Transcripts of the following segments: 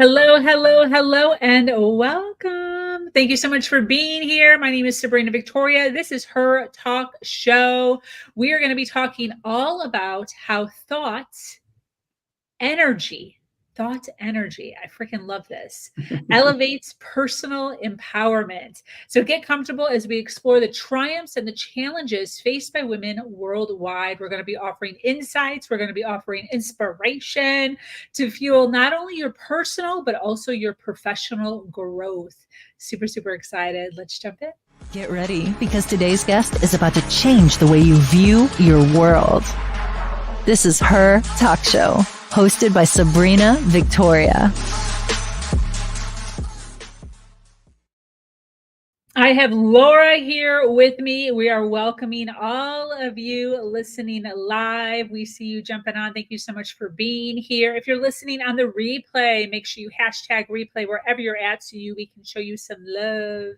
Hello, hello, hello, and welcome. Thank you so much for being here. My name is Sabrina Victoria. This is Her Talk Show. We are going to be talking all about how energy, thought energy, I freaking love this, elevates personal empowerment. So get comfortable as we explore the triumphs and the challenges faced by women worldwide. We're going to be offering insights, we're going to be offering inspiration to fuel not only your personal, but also your professional growth. Super, super excited. Let's jump in. Get ready, because today's guest is about to change the way you view your world. This is Her Talk Show, hosted by Sabrina Victoria. I have Laura here with me. We are welcoming all of you listening live. We see you jumping on. Thank you so much for being here. If you're listening on the replay, make sure you hashtag replay wherever you're at so we can show you some love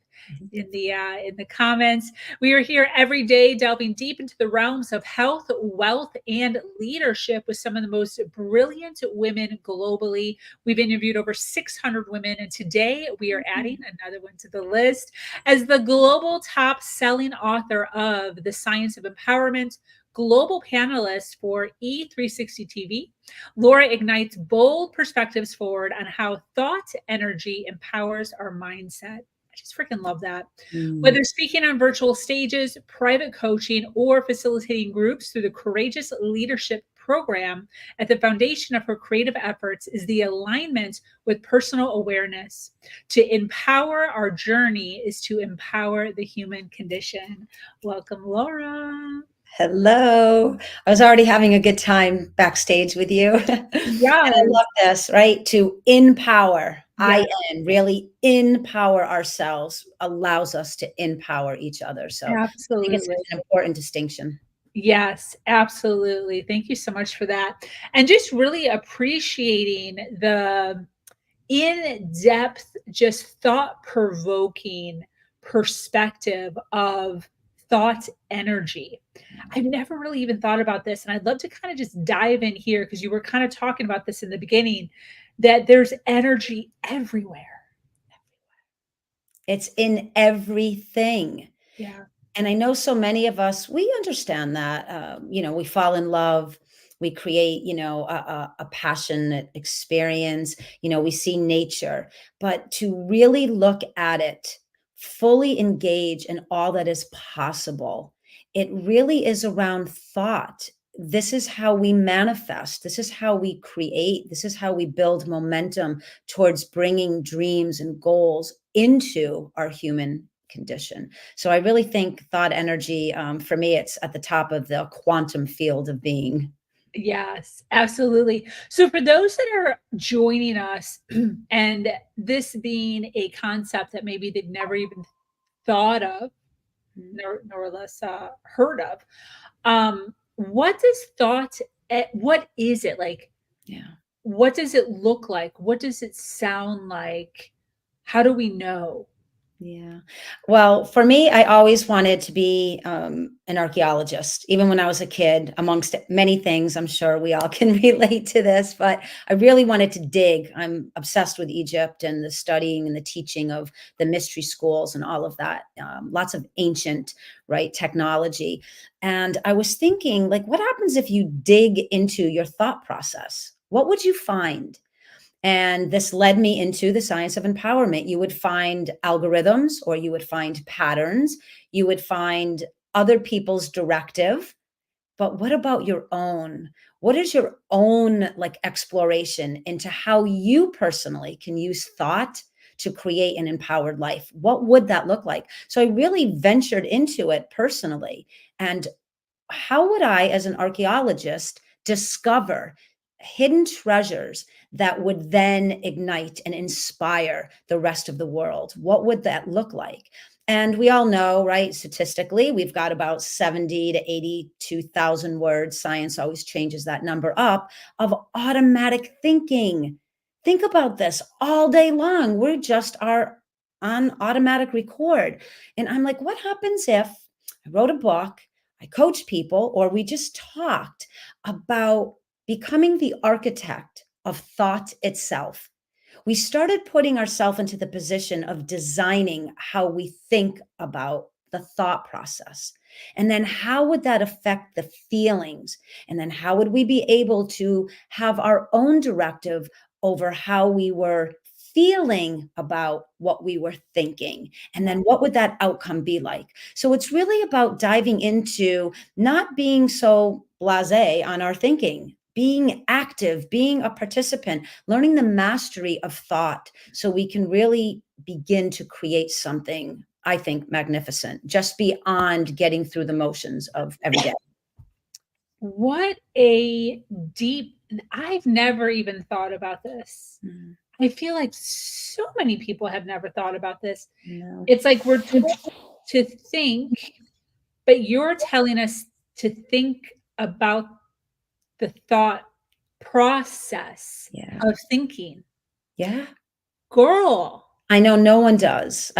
in the comments. We are here every day delving deep into the realms of health, wealth, and leadership with some of the most brilliant women globally. We've interviewed over 600 women, and today we are adding another one to the list. As the global top-selling author of The Science of Empowerment, global panelist for E360 TV, Laura ignites bold perspectives forward on how thought energy empowers our mindset. I just freaking love that. Whether speaking on virtual stages, private coaching, or facilitating groups through the Courageous Leadership Program, at the foundation of her creative efforts is the alignment with personal awareness. To empower our journey is to empower the human condition. Welcome, Laura. Hello. I was already having a good time backstage with you. Yeah. And I love this, right? To empower. Yes. Really empower ourselves allows us to empower each other. So Absolutely. I think it's an important distinction. Yes, absolutely. Thank you so much for that. And just really appreciating the in-depth, just thought-provoking perspective of thought energy. I've never really even thought about this, and I'd love to kind of just dive in here because you were kind of talking about this in the beginning, that there's energy everywhere. It's in everything. Yeah. And I know so many of us, we understand that, we fall in love, we create, a passionate experience, we see nature, but to really look at it, fully engage in all that is possible, it really is around thought. This is how we manifest. This is how we create. This is how we build momentum towards bringing dreams and goals into our human condition. So I really think thought energy, for me, it's at the top of the quantum field of being. Yes, absolutely. So for those that are joining us and this being a concept that maybe they've never even thought of, nor less heard of, what does what is it like? Yeah. What does it look like? What does it sound like? How do we know? Yeah. Well, for me, I always wanted to be an archaeologist, even when I was a kid, amongst many things. I'm sure we all can relate to this, but I really wanted to dig. I'm obsessed with Egypt and the studying and the teaching of the mystery schools and all of that. Lots of ancient, right, technology. And I was thinking, like, what happens if you dig into your thought process? What would you find? And this led me into the science of empowerment. You would find algorithms, or you would find patterns. You would find other people's directive. But what about your own? What is your own exploration into how you personally can use thought to create an empowered life? What would that look like? So I really ventured into it personally. And how would I, as an archaeologist, discover hidden treasures that would then ignite and inspire the rest of the world? What would that look like? And we all know, right, statistically, we've got about 70 to 82,000 words. Science always changes that number up, of automatic thinking. Think about this all day long. We just are on automatic record. And I'm like, what happens if I wrote a book, I coach people, or we just talked about becoming the architect of thought itself? We started putting ourselves into the position of designing how we think about the thought process. And then how would that affect the feelings? And then how would we be able to have our own directive over how we were feeling about what we were thinking? And then what would that outcome be like? So it's really about diving into not being so blasé on our thinking, being active, being a participant, learning the mastery of thought so we can really begin to create something, I think, magnificent, just beyond getting through the motions of every day. What a deep, I've never even thought about this. Mhm. I feel like so many people have never thought about this. No. It's like we're told to think, but you're telling us to think about the thought process Yeah. of thinking. Yeah. Girl. I know no one does.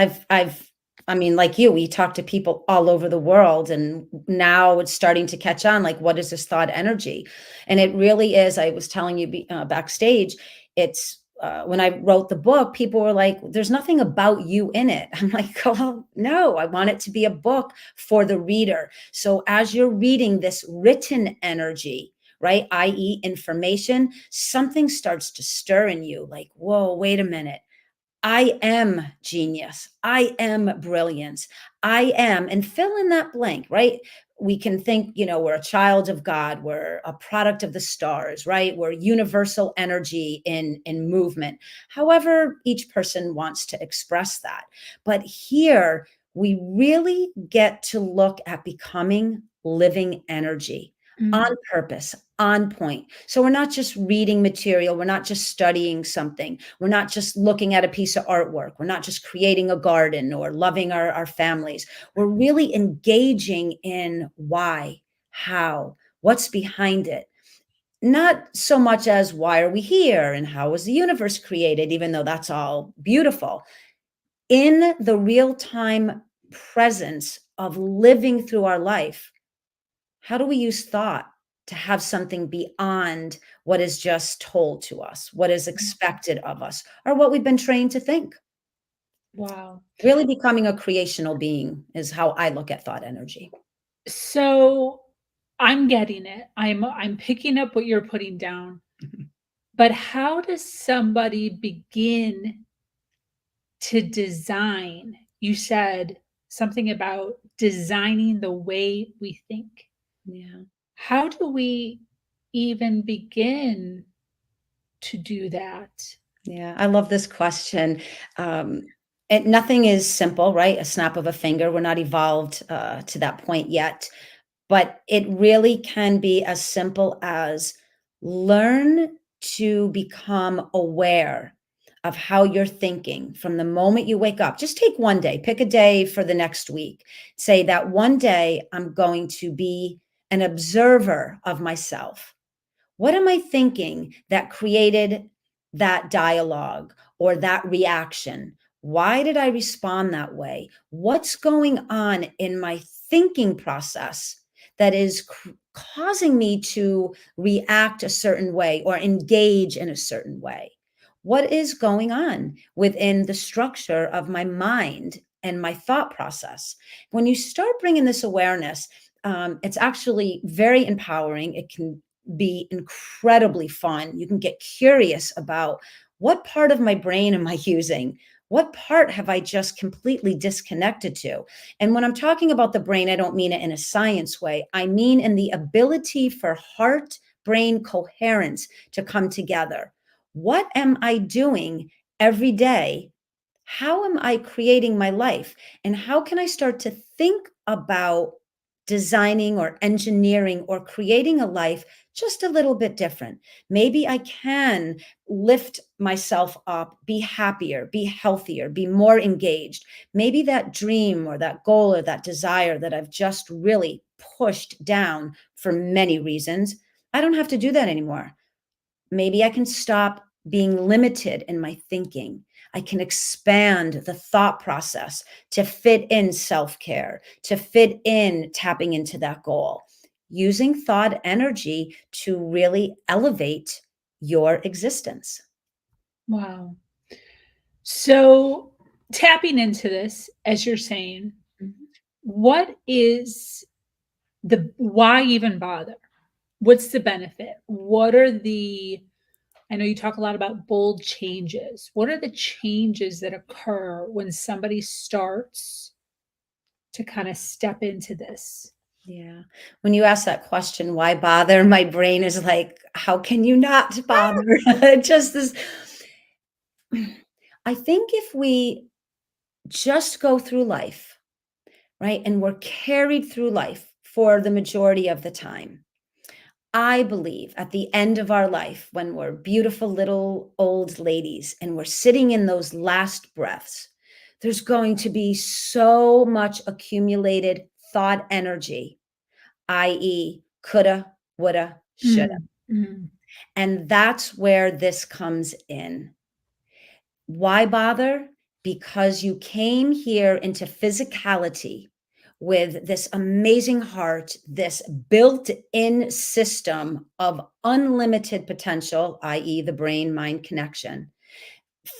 I mean, like you, we talk to people all over the world, and now it's starting to catch on. Like, what is this thought energy? And it really is. I was telling you backstage, it's when I wrote the book, people were like, there's nothing about you in it. I'm like, oh, no, I want it to be a book for the reader. So as you're reading this written energy, right, i.e., information, something starts to stir in you like, whoa, wait a minute. I am genius. I am brilliance. I am, and fill in that blank, right? We can think, we're a child of God. We're a product of the stars, right? We're universal energy in movement. However, each person wants to express that. But here, we really get to look at becoming living energy on purpose, on point. So we're not just reading material. We're not just studying something. We're not just looking at a piece of artwork. We're not just creating a garden or loving our families. We're really engaging in why, how, what's behind it. Not so much as why are we here and how was the universe created, even though that's all beautiful. In the real-time presence of living through our life, how do we use thought to have something beyond what is just told to us, what is expected of us, or what we've been trained to think? Wow. Really becoming a creational being is how I look at thought energy. So I'm getting it. I'm picking up what you're putting down. Mhm. But how does somebody begin to design? You said something about designing the way we think. Yeah. How do we even begin to do that? Yeah, I love this question. And nothing is simple, right? A snap of a finger. We're not evolved to that point yet. But it really can be as simple as learn to become aware of how you're thinking from the moment you wake up. Just take one day, pick a day for the next week. Say that one day I'm going to be an observer of myself. What am I thinking that created that dialogue or that reaction? Why did I respond that way? What's going on in my thinking process that is causing me to react a certain way or engage in a certain way? What is going on within the structure of my mind and my thought process? When you start bringing this awareness, it's actually very empowering. It can be incredibly fun. You can get curious about what part of my brain am I using? What part have I just completely disconnected to? And when I'm talking about the brain, I don't mean it in a science way. I mean in the ability for heart brain coherence to come together. What am I doing every day? How am I creating my life? And how can I start to think about designing or engineering or creating a life just a little bit different? Maybe I can lift myself up, be happier, be healthier, be more engaged. Maybe that dream or that goal or that desire that I've just really pushed down for many reasons, I don't have to do that anymore. Maybe I can stop being limited in my thinking. I can expand the thought process to fit in self-care, to fit in tapping into that goal, using thought energy to really elevate your existence. Wow. So, tapping into this, as you're saying, Mhm. what is why even bother? What's the benefit? What are I know you talk a lot about bold changes. What are the changes that occur when somebody starts to kind of step into this? Yeah. When you ask that question, why bother? My brain is like, how can you not bother? Just this. I think if we just go through life, right, and we're carried through life for the majority of the time, I believe at the end of our life, when we're beautiful little old ladies and we're sitting in those last breaths, there's going to be so much accumulated thought energy, i.e., coulda, woulda, shoulda. Mm, mm, And that's where this comes in. Why bother? Because you came here into physicality with this amazing heart, this built in system of unlimited potential, i.e., the brain mind connection,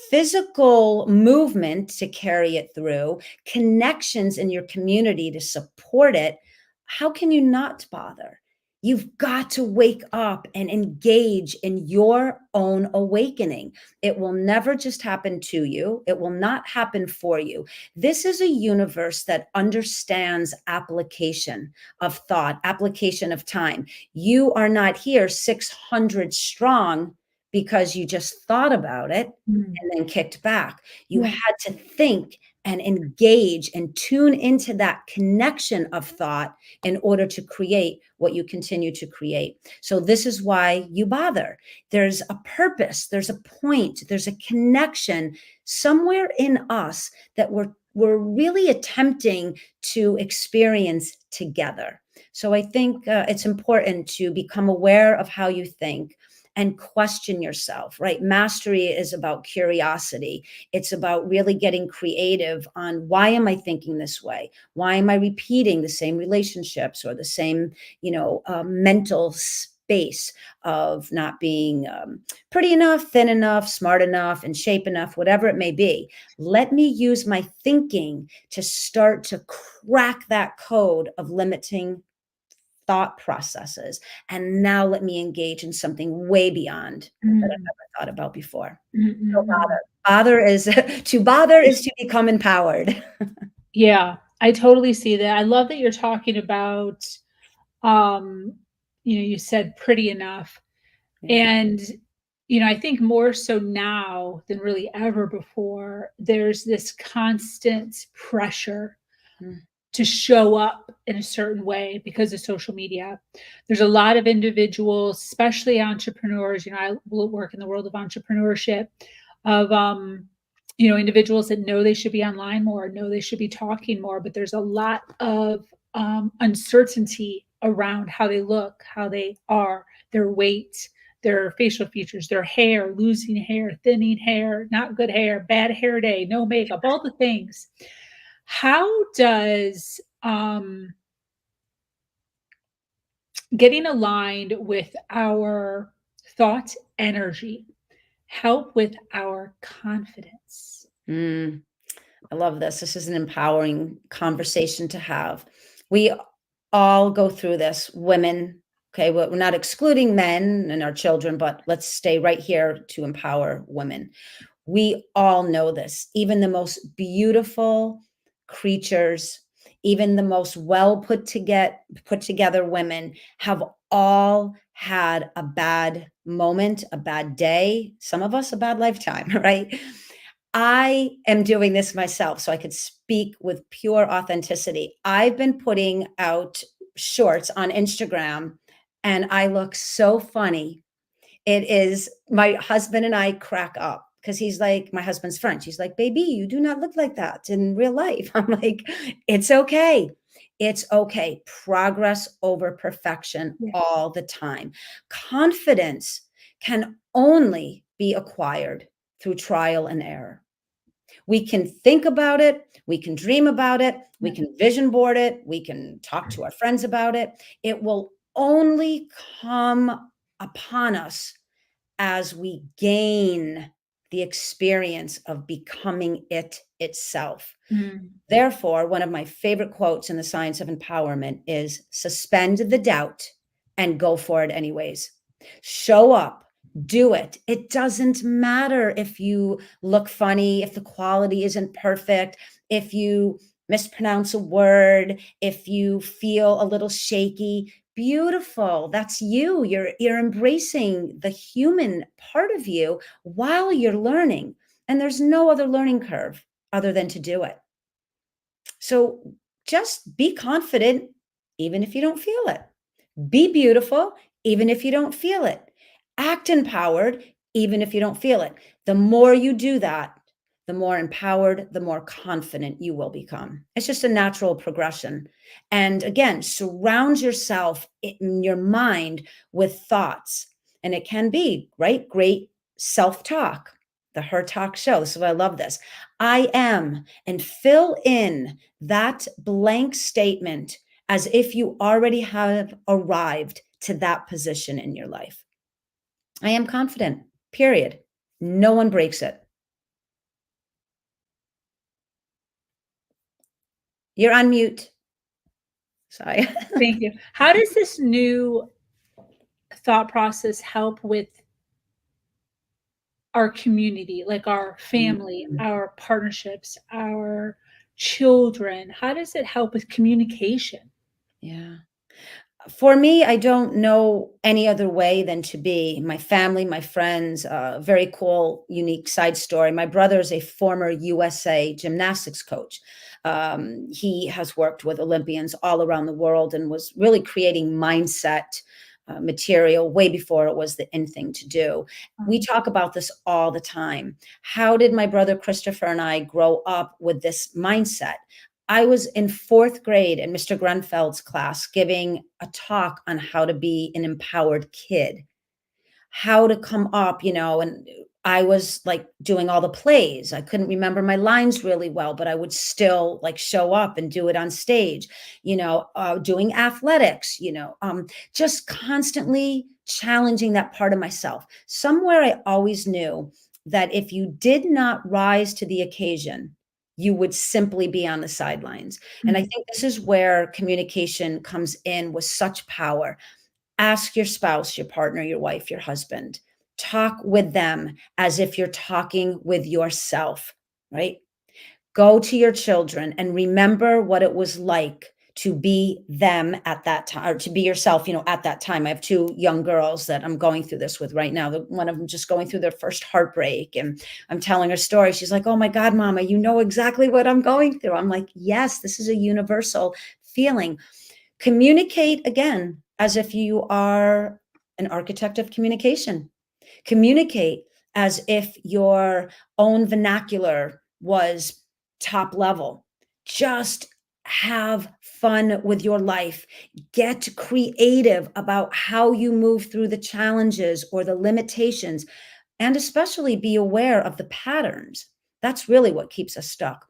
physical movement to carry it through, connections in your community to support it. How can you not bother? You've got to wake up and engage in your own awakening. It will never just happen to you. It will not happen for you. This is a universe that understands application of thought, application of time. You are not here 600 strong because you just thought about it mm. and then kicked back. You Yeah. had to think and engage and tune into that connection of thought in order to create what you continue to create. So this is why you bother. There's a purpose, there's a point, there's a connection somewhere in us that we're really attempting to experience together. So I think it's important to become aware of how you think and question yourself, right? Mastery is about curiosity. It's about really getting creative on why am I thinking this way? Why am I repeating the same relationships or the same, mental space of not being pretty enough, thin enough, smart enough, in shape enough, whatever it may be. Let me use my thinking to start to crack that code of limiting thought processes. And now let me engage in something way beyond that I've Mm, never thought about before. mm, So mm, mm. bother is to bother is to become empowered. Yeah, I totally see that. I love that you're talking about, um, you said pretty enough. Yeah. And, I think more so now than really ever before, there's this constant pressure Mm, to show up in a certain way because of social media. There's a lot of individuals, especially entrepreneurs. I will work in the world of entrepreneurship, of individuals that know they should be online more, know they should be talking more, but there's a lot of uncertainty around how they look, how they are, their weight, their facial features, their hair, losing hair, thinning hair, not good hair, bad hair day, no makeup, all the things. How does getting aligned with our thought energy help with our confidence? mm. I love this. This is an empowering conversation to have. We all go through this, women. Okay, we're not excluding men and our children, but let's stay right here to empower women. We all know this. Even the most beautiful creatures, even the most well put together women have all had a bad moment, a bad day, some of us a bad lifetime, right? I am doing this myself so I could speak with pure authenticity. I've been putting out shorts on Instagram and I look so funny. It is my husband and I crack up because he's like, my husband's French. He's like, baby, you do not look like that in real life. I'm like, it's okay. It's okay. Progress over perfection Yeah. all the time. Confidence can only be acquired through trial and error. We can think about it, we can dream about it, we Yeah. can vision board it, we can talk to our friends about it. It will only come upon us as we gain the experience of becoming it itself. Mm. Therefore, one of my favorite quotes in the science of empowerment is suspend the doubt and go for it anyways. Show up, do it. It doesn't matter if you look funny, if the quality isn't perfect, if you mispronounce a word, if you feel a little shaky. Beautiful. That's you. You're embracing the human part of you while you're learning. And there's no other learning curve other than to do it. So just be confident, even if you don't feel it. Be beautiful, even if you don't feel it. Act empowered, even if you don't feel it. The more you do that, the more empowered, the more confident you will become. It's just a natural progression. And again, surround yourself in your mind with thoughts. And it can be, right? Great self-talk. The Her Talk Show. This is why I love this. I am, and fill in that blank statement as if you already have arrived to that position in your life. I am confident, period. No one breaks it. You're on mute. Sorry. Thank you. How does this new thought process help with our community, like our family, our partnerships, our children? How does it help with communication? Yeah. For me, I don't know any other way than to be my family, my friends. Very cool, unique side story. My brother is a former USA gymnastics coach. He has worked with Olympians all around the world and was really creating mindset material way before it was the in thing to do. We talk about this all the time. How did my brother Christopher and I grow up with this mindset? I was in fourth grade in Mr. Grenfeld's class giving a talk on how to be an empowered kid, how to come up, and I was like doing all the plays. I couldn't remember my lines really well, but I would still like show up and do it on stage, doing athletics, just constantly challenging that part of myself. Somewhere I always knew that if you did not rise to the occasion, you would simply be on the sidelines. And I think this is where communication comes in with such power. Ask your spouse, your partner, your wife, your husband, talk with them as if you're talking with yourself, right? Go to your children and remember what it was like to be them at that time, or to be yourself, at that time. I have two young girls that I'm going through this with right now. One of them just going through their first heartbreak, and I'm telling her story. She's like, "Oh my God, Mama, you know exactly what I'm going through." I'm like, yes, this is a universal feeling. Communicate again as if you are an architect of communication. Communicate as if your own vernacular was top level. Just have fun with your life. Get creative about how you move through the challenges or the limitations, and especially be aware of the patterns. That's really what keeps us stuck.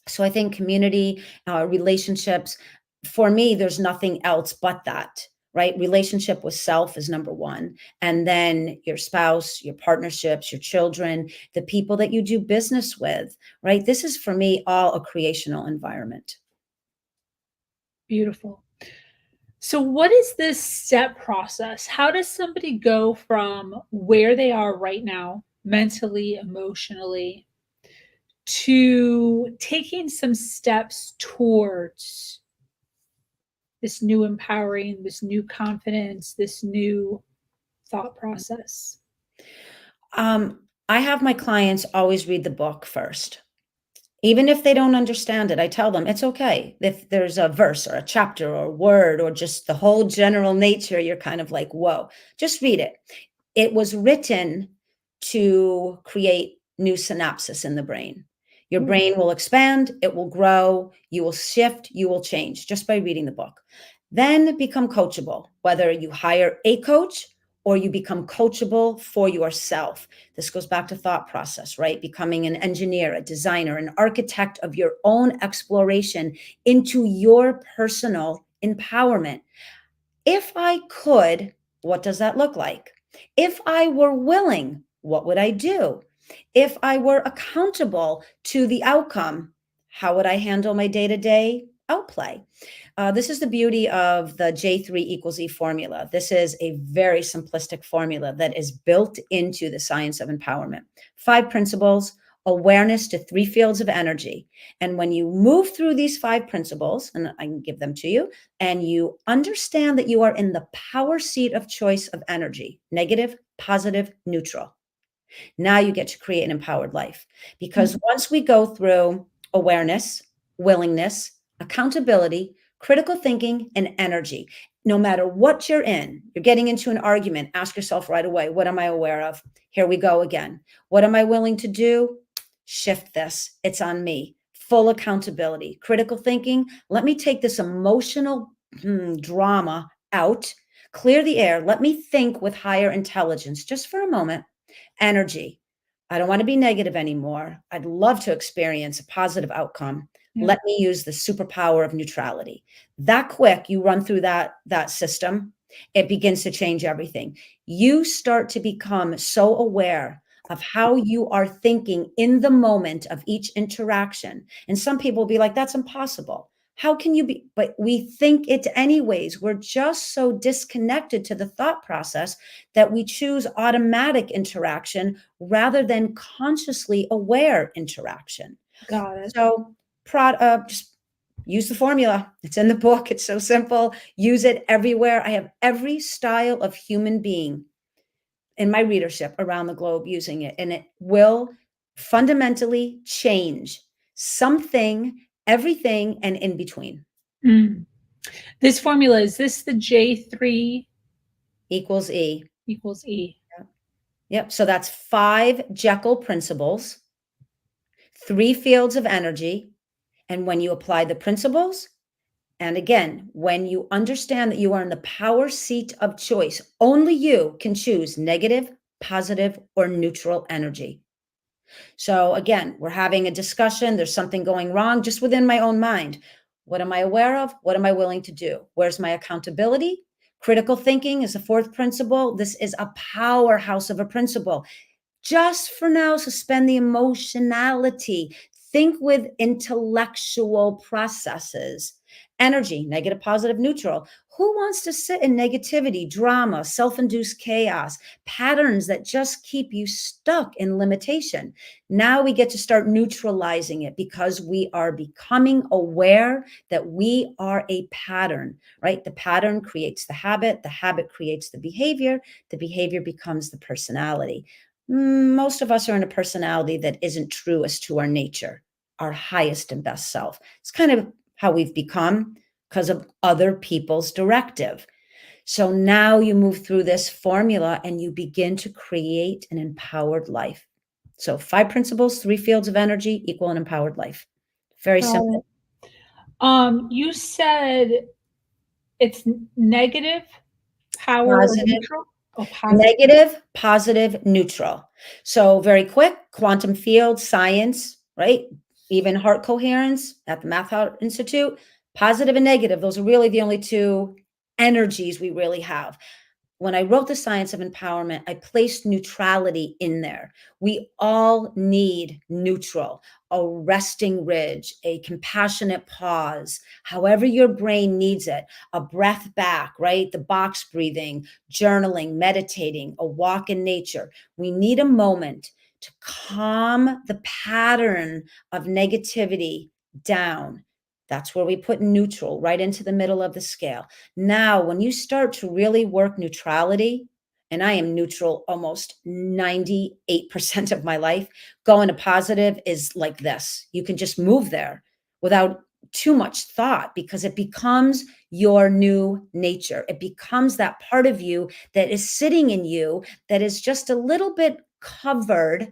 So I think community, relationships, for me, there's nothing else but that, right? Relationship with self is number one. And then your spouse, your partnerships, your children, the people that you do business with, right? This is for me all a creational environment. Beautiful. So, what is this step process? How does somebody go from where they are right now, mentally, emotionally, to taking some steps towards this new empowering, this new confidence, this new thought process? I have my clients always read the book first. Even if they don't understand it, I tell them it's okay. If there's a verse or a chapter or a word or just the whole general nature, you're kind of like, whoa, just read it. It was written to create new synapses in the brain. Your brain will expand, it will grow, you will shift, you will change just by reading the book. Then become coachable, whether you hire a coach or you become coachable for yourself. This goes back to thought process, right? Becoming an engineer, a designer, an architect of your own exploration into your personal empowerment. If I could, what does that look like? If I were willing, what would I do? If I were accountable to the outcome, how would I handle my day-to-day outplay? This is the beauty of the J3 = E formula. This is a very simplistic formula that is built into the science of empowerment. 5 principles, awareness to 3 fields of energy. And when you move through these 5 principles, and I can give them to you, and you understand that you are in the power seat of choice of energy, negative, positive, neutral. Now you get to create an empowered life. Because once we go through awareness, willingness, accountability, critical thinking, and energy, no matter what you're getting into an argument, ask yourself right away, what am I aware of? Here we go again. What am I willing to do? Shift this. It's on me. Full accountability. Critical thinking. Let me take this emotional drama out, clear the air. Let me think with higher intelligence just for a moment. Energy. I don't want to be negative anymore. I'd love to experience a positive outcome. Yeah. Let me use the superpower of neutrality. That quick, you run through that system, it begins to change everything. You start to become so aware of how you are thinking in the moment of each interaction. And some people will be like, that's impossible. How can you be? But we think it anyways. We're just so disconnected to the thought process that we choose automatic interaction rather than consciously aware interaction. Got it. So just use the formula. It's in the book. It's so simple. Use it everywhere. I have every style of human being in my readership around the globe using it, and it will fundamentally change something, everything, and in between. This formula, is this the J3 = E? = E. Yep. So that's 5 Jekyll principles, 3 fields of energy. And when you apply the principles, and again, when you understand that you are in the power seat of choice, only you can choose negative, positive, or neutral energy. So again, we're having a discussion. There's something going wrong just within my own mind. What am I aware of? What am I willing to do? Where's my accountability? Critical thinking is the 4th principle. This is a powerhouse of a principle. Just for now, suspend the emotionality. Think with intellectual processes. Energy, negative, positive, neutral. Who wants to sit in negativity, drama, self-induced chaos, patterns that just keep you stuck in limitation? Now we get to start neutralizing it because we are becoming aware that we are a pattern, right? The pattern creates the habit creates the behavior becomes the personality. Most of us are in a personality that isn't truest to our nature, our highest and best self. It's kind of how we've become because of other people's directive. So now you move through this formula and you begin to create an empowered life. So 5 principles, 3 fields of energy = an empowered life. Very simple. You said it's negative, power, Positive. neutral? Oh, positive. Negative, positive, neutral. So very quick, quantum field, science, right? Even heart coherence at the Math Heart Institute, positive and negative. Those are really the only 2 energies we really have. When I wrote The Science of Empowerment, I placed neutrality in there. We all need neutral, a resting ridge, a compassionate pause, however your brain needs it, a breath back, right? The box breathing, journaling, meditating, a walk in nature. We need a moment to calm the pattern of negativity down. That's where we put neutral right into the middle of the scale. Now, when you start to really work neutrality, and I am neutral almost 98% of my life, going to positive is like this. You can just move there without too much thought because it becomes your new nature. It becomes that part of you that is sitting in you that is just a little bit covered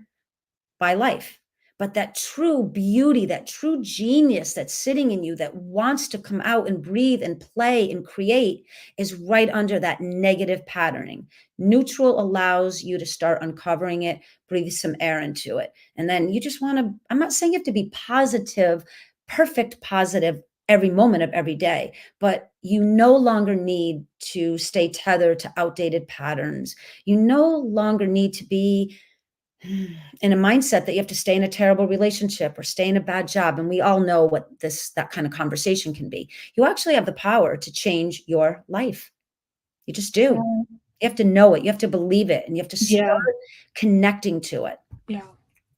by life. But that true beauty, that true genius that's sitting in you that wants to come out and breathe and play and create is right under that negative patterning. Neutral allows you to start uncovering it, breathe some air into it. And then you just want to, I'm not saying you have to be positive, perfect positive every moment of every day, but you no longer need to stay tethered to outdated patterns. You no longer need to be in a mindset that you have to stay in a terrible relationship or stay in a bad job. And we all know what that kind of conversation can be. You actually have the power to change your life. You just do. Yeah. You have to know it. You have to believe it. And you have to start Yeah. connecting to it. Yeah.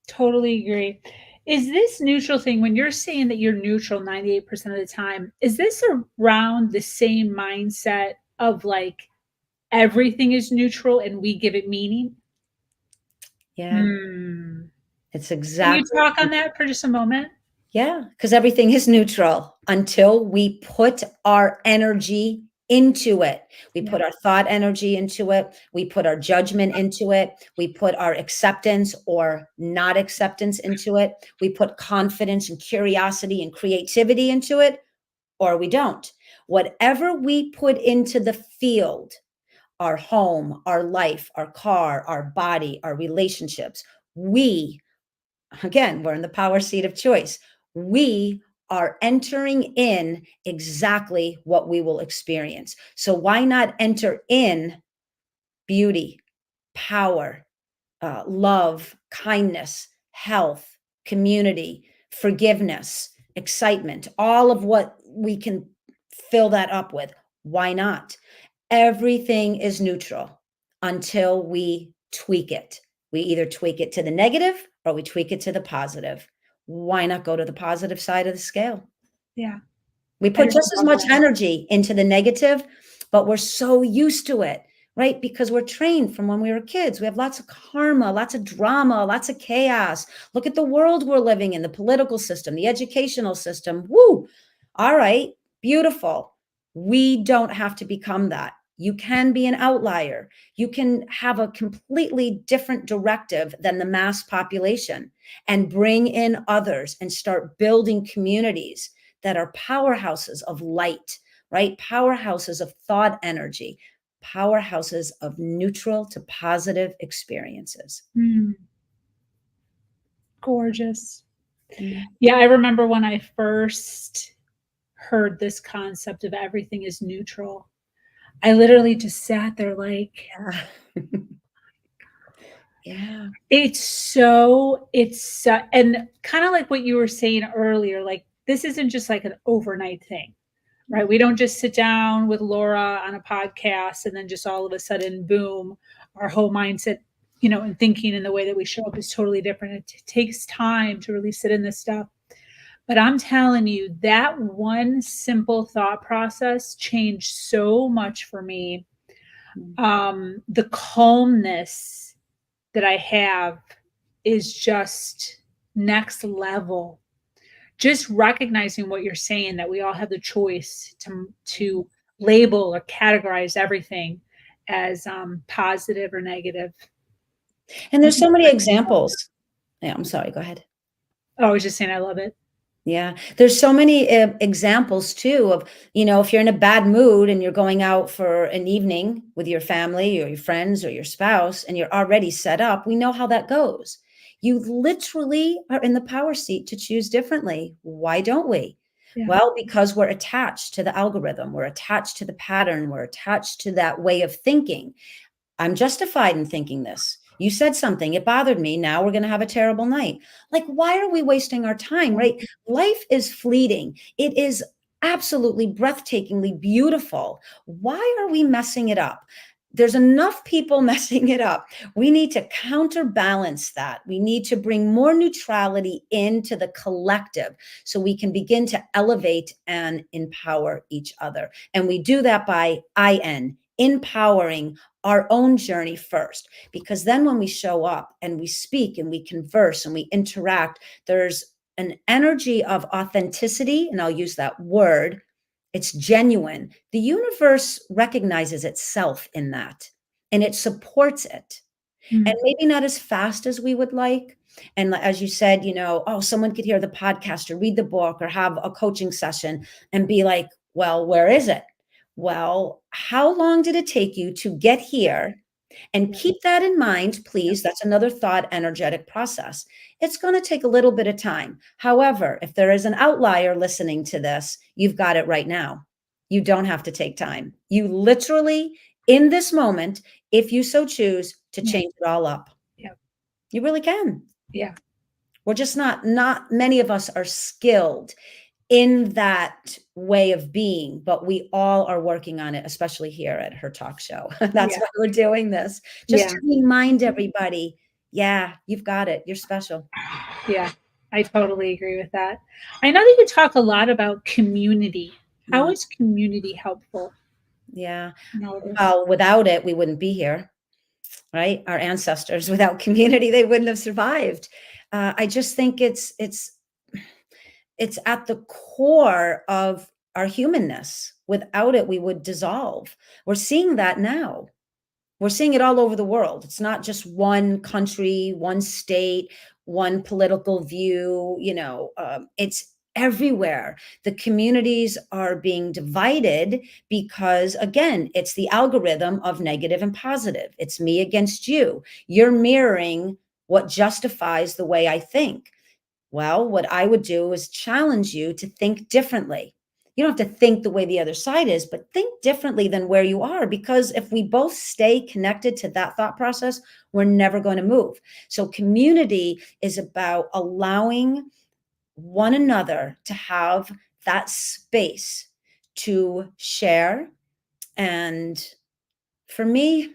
Totally agree. Is this neutral thing, when you're saying that you're neutral 98% of the time, is this around the same mindset of like everything is neutral and we give it meaning? Yeah. Hmm. It's Can you exactly. talk on that for just a moment? Yeah, because everything is neutral until we put our energy into it. We Yeah. put our thought energy into it. We put our judgment into it. We put our acceptance or not acceptance into it. We put confidence and curiosity and creativity into it, or we don't. Whatever we put into the field, our home, our life, our car, our body, our relationships, we again, we're in the power seat of choice. We are entering in exactly what we will experience. So why not enter in beauty, power, love, kindness, health, community, forgiveness, excitement, all of what we can fill that up with? Why not? Everything is neutral until we tweak it. We either tweak it to the negative or we tweak it to the positive. Why not go to the positive side of the scale? Yeah. We I put just as love much that. energy into the negative, but we're so used to it, right? Because we're trained from when we were kids. We have lots of karma, lots of drama, lots of chaos. Look at the world we're living in, the political system, the educational system. Woo! All right, beautiful. We don't have to become that. You can be an outlier. You can have a completely different directive than the mass population and bring in others and start building communities that are powerhouses of light, right? Powerhouses of thought energy, powerhouses of neutral to positive experiences. Hmm. Gorgeous. Mm. Yeah, I remember when I first heard this concept of everything is neutral. I literally just sat there like, Yeah. Yeah. and kind of like what you were saying earlier, like this isn't just like an overnight thing, right? We don't just sit down with Laura on a podcast and then just all of a sudden, boom, our whole mindset, and thinking in the way that we show up is totally different. It takes time to really sit in this stuff. But I'm telling you, that one simple thought process changed so much for me. The calmness that I have is just next level. Just recognizing what you're saying, that we all have the choice to label or categorize everything as positive or negative. And there's so many examples. Yeah, I'm sorry, go ahead. Oh, I was just saying, I love it. Yeah, there's so many examples too of, if you're in a bad mood and you're going out for an evening with your family or your friends or your spouse and you're already set up, we know how that goes. You literally are in the power seat to choose differently. Why don't we? Yeah. Well, because we're attached to the algorithm, we're attached to the pattern, we're attached to that way of thinking. I'm justified in thinking this. You said something, it bothered me. Now we're going to have a terrible night. Like, why are we wasting our time, right? Life is fleeting. It is absolutely breathtakingly beautiful. Why are we messing it up? There's enough people messing it up. We need to counterbalance that. We need to bring more neutrality into the collective so we can begin to elevate and empower each other. And we do that by empowering our own journey first, because then when we show up and we speak and we converse and we interact, there's an energy of authenticity, and I'll use that word. It's genuine. The universe recognizes itself in that and it supports it. And maybe not as fast as we would like. And as you said, someone could hear the podcast or read the book or have a coaching session and be like, well, where is it? Well, how long did it take you to get here? And keep that in mind, please. That's another thought energetic process. It's going to take a little bit of time. However, if there is an outlier listening to this, you've got it right now. You don't have to take time. You literally, in this moment, if you so choose, to change it all up. Yeah. You really can. Yeah. We're just not many of us are skilled in that way of being, but we all are working on it, especially here at her talk show. That's Yeah. why we're doing this. Just to remind everybody, yeah, you've got it. You're special. Yeah. I totally agree with that. I know that you talk a lot about community. How Mm, is community helpful yeah. in all of this? Well, without it, we wouldn't be here, right? Our ancestors, without community, they wouldn't have survived. I just think it's at the core of our humanness. Without it, we would dissolve. We're seeing that now. We're seeing it all over the world. It's not just one country, one state, one political view. It's everywhere. The communities are being divided because, again, it's the algorithm of negative and positive. It's me against you. You're mirroring what justifies the way I think. Well, what I would do is challenge you to think differently. You don't have to think the way the other side is, but think differently than where you are. Because if we both stay connected to that thought process, we're never going to move. So, community is about allowing one another to have that space to share. And for me,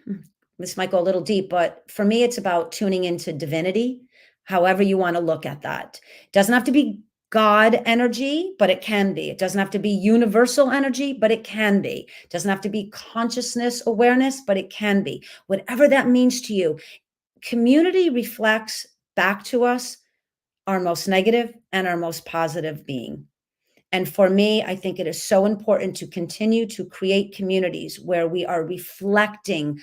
this might go a little deep, but for me, it's about tuning into divinity, however you want to look at that. It doesn't have to be God energy, but it can be. It doesn't have to be universal energy, but it can be. It doesn't have to be consciousness awareness, but it can be. Whatever that means to you, community reflects back to us our most negative and our most positive being. And for me, I think it is so important to continue to create communities where we are reflecting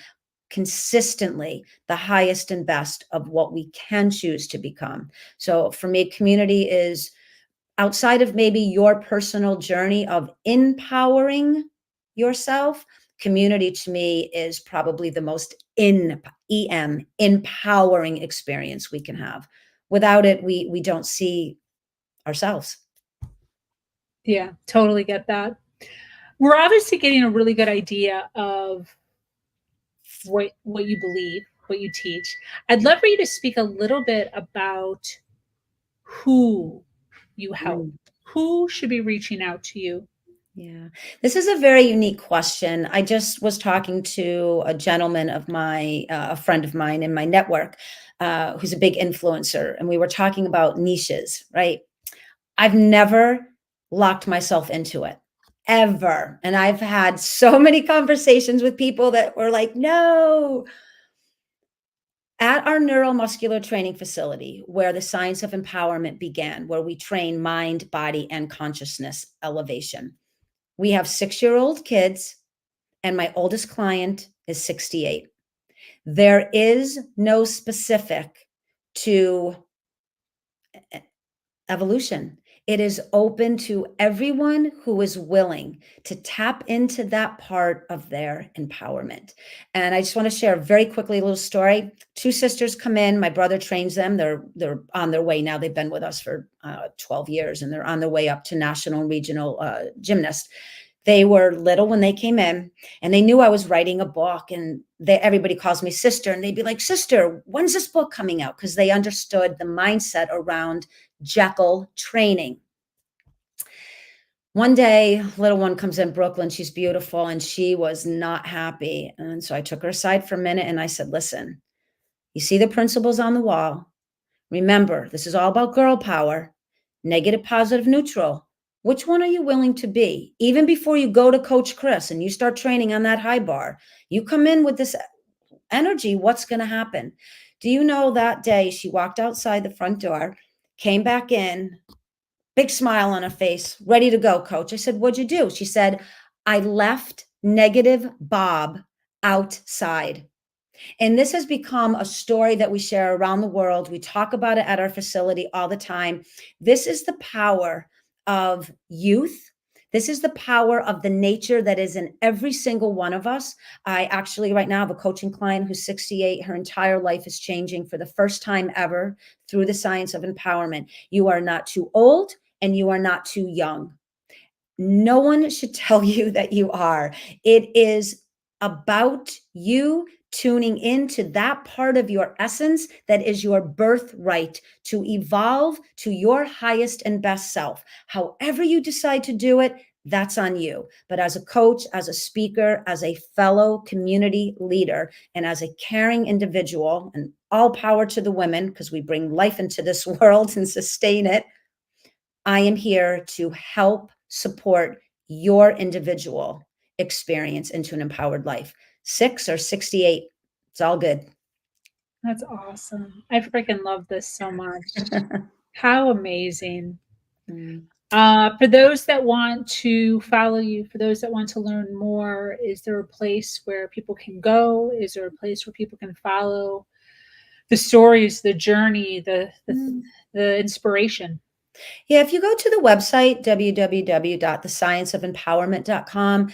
consistently the highest and best of what we can choose to become. So for me, community is outside of maybe your personal journey of empowering yourself. Community to me is probably the most empowering experience we can have. Without it, we don't see ourselves. Yeah, totally get that. We're obviously getting a really good idea of what you believe, what you teach. I'd love for you to speak a little bit about who you help. Mm. Who should be reaching out to you? Yeah, this is a very unique question. I just was talking to a gentleman of a friend of mine in my network, who's a big influencer, and we were talking about niches, right? I've never locked myself into it ever. And I've had so many conversations with people that were like, no. At our neuromuscular training facility, where the science of empowerment began, where we train mind, body, and consciousness elevation, we have 6-year-old kids, and my oldest client is 68. There is no specific to evolution. It is open to everyone who is willing to tap into that part of their empowerment. And I just want to share very quickly a little story. 2 sisters come in. My brother trains them. They're on their way now. They've been with us for 12 years, and they're on their way up to national and regional gymnast. They were little when they came in, and they knew I was writing a book, and everybody calls me sister, and they'd be like, sister, when's this book coming out? Because they understood the mindset around Jekyll training. One day, little one comes in, Brooklyn. She's beautiful, and she was not happy. And so I took her aside for a minute, and I said, listen, you see the principles on the wall. Remember, this is all about girl power, negative, positive, neutral. Which one are you willing to be? Even before you go to Coach Chris and you start training on that high bar, you come in with this energy, what's going to happen? Do you know that day she walked outside the front door, came back in, big smile on her face, ready to go, coach. I said, what'd you do? She said, I left negative Bob outside. And this has become a story that we share around the world. We talk about it at our facility all the time. This is the power of youth. This is the power of the nature that is in every single one of us. I actually right now have a coaching client who's 68. Her entire life is changing for the first time ever through the science of empowerment. You are not too old and you are not too young. No one should tell you that you are. It is about you tuning into that part of your essence that is your birthright to evolve to your highest and best self. However you decide to do it, that's on you. But as a coach, as a speaker, as a fellow community leader, and as a caring individual, and all power to the women, because we bring life into this world and sustain it, I am here to help support your individual experience into an empowered life. 6 or 68, it's all good. That's awesome. I freaking love this so much. How amazing. For those that want to follow you, for those that want to learn more, is there a place where people can go? Is there a place where people can follow the stories, the journey, the inspiration? Yeah, if you go to the website, www.thescienceofempowerment.com,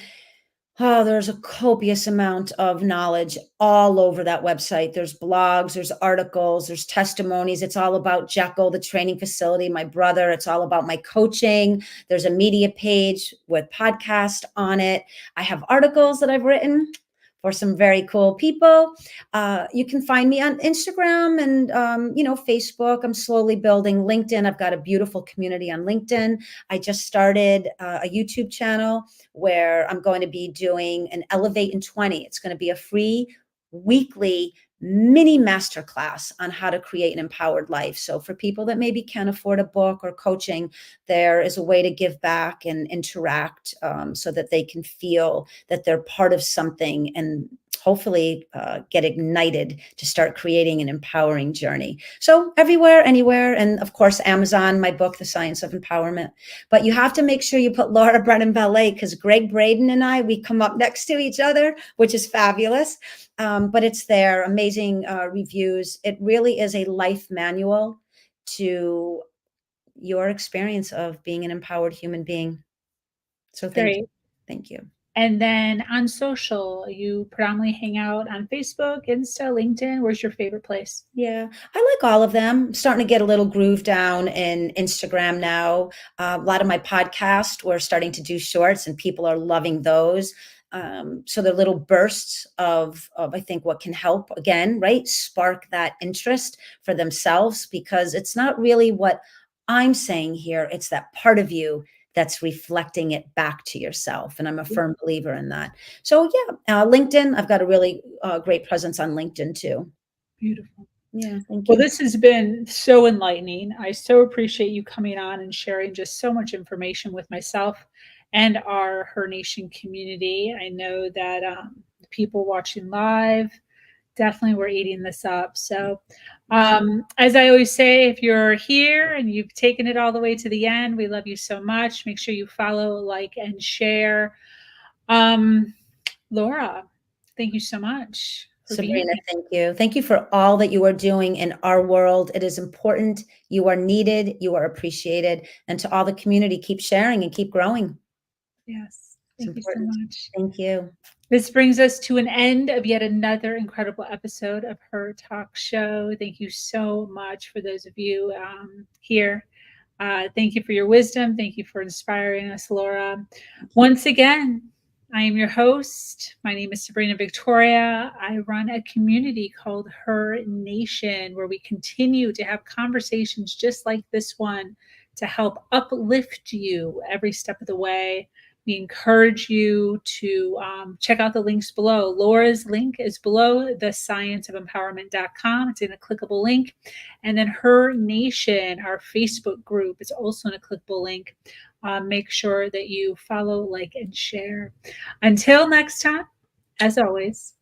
oh, there's a copious amount of knowledge all over that website. There's blogs, there's articles, there's testimonies. It's all about Jekyll, the training facility, my brother. It's all about my coaching. There's a media page with podcast on it. I have articles that I've written for some very cool people. You can find me on Instagram and, Facebook. I'm slowly building LinkedIn. I've got a beautiful community on LinkedIn. I just started a YouTube channel where I'm going to be doing an Elevate in 20. It's going to be a free weekly mini masterclass on how to create an empowered life. So for people that maybe can't afford a book or coaching, there is a way to give back and interact so that they can feel that they're part of something and hopefully get ignited to start creating an empowering journey. So everywhere, anywhere, and of course, Amazon, my book, The Science of Empowerment. But you have to make sure you put Laura Brennan Ballet, because Greg Braden and I, we come up next to each other, which is fabulous. But it's there, amazing reviews. It really is a life manual to your experience of being an empowered human being. So thank you. Thank you. And then on social, you predominantly hang out on Facebook, Insta, LinkedIn. Where's your favorite place? Yeah, I like all of them. I'm starting to get a little groove down in Instagram now. A lot of my podcasts, we're starting to do shorts and people are loving those. So they're little bursts of I think what can help again, right? Spark that interest for themselves, because it's not really what I'm saying here. It's that part of you that's reflecting it back to yourself. And I'm a firm believer in that. So yeah, LinkedIn, I've got a really great presence on LinkedIn too. Beautiful. Yeah, thank you. Well, this has been so enlightening. I so appreciate you coming on and sharing just so much information with myself and our Her Nation community. I know that the people watching live definitely were eating this up. So as I always say, if you're here and you've taken it all the way to the end, we love you so much. Make sure you follow, like, and share. Laura, thank you so much. Sabrina, thank you. Thank you for all that you are doing in our world. It is important. You are needed. You are appreciated. And to all the community, keep sharing and keep growing. Yes. Thank you so much. Thank you. This brings us to an end of yet another incredible episode of Her Talk Show. Thank you so much for those of you here. Thank you for your wisdom. Thank you for inspiring us, Laura. Once again, I am your host. My name is Sabrina Victoria. I run a community called Her Nation, where we continue to have conversations just like this one to help uplift you every step of the way. We encourage you to check out the links below. Laura's link is below, thescienceofempowerment.com. It's in a clickable link. And then Her Nation, our Facebook group, is also in a clickable link. Make sure that you follow, like, and share. Until next time, as always,